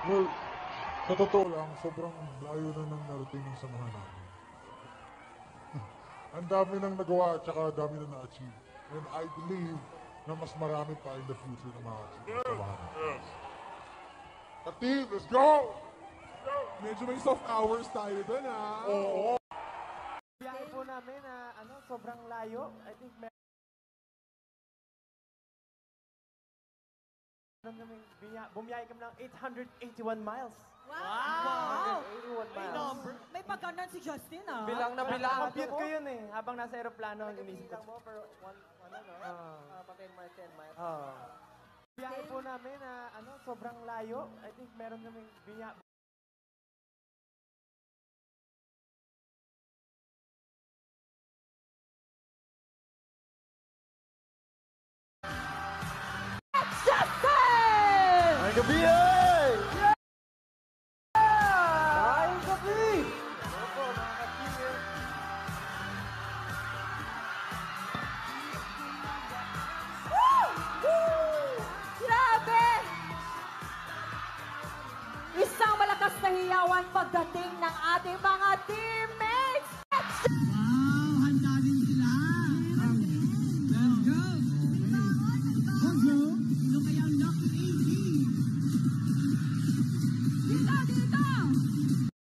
Well, sa totoo lang, sobrang layo na nang narating ng samahan namin. Ang dami nang nagawa at saka dami na na-achieve. And I believe na mas marami pa in the future na ma-achieve ng samahan natin. Ka-team, let's go! Medyo may soft hours tayo doon, ha? Oo! Biyahe po namin na sobrang layo. I think meron kami, bumiyahe kami ng 881 miles. Wow! 881 miles. May pagkanan si Justin, ah. Bilang na bilang. Compute ko yun eh. Habang nasa aeroplano, inisip ko. mo, pero pa 10 miles, 10 miles. Biyahe po namin na sobrang layo. I think meron kami Justin! Ay, gabi eh! Ay, gabi! Opo, mga ka-team. Grabe! Isang malakas na hiyawan pagdating ng ating mga teammates!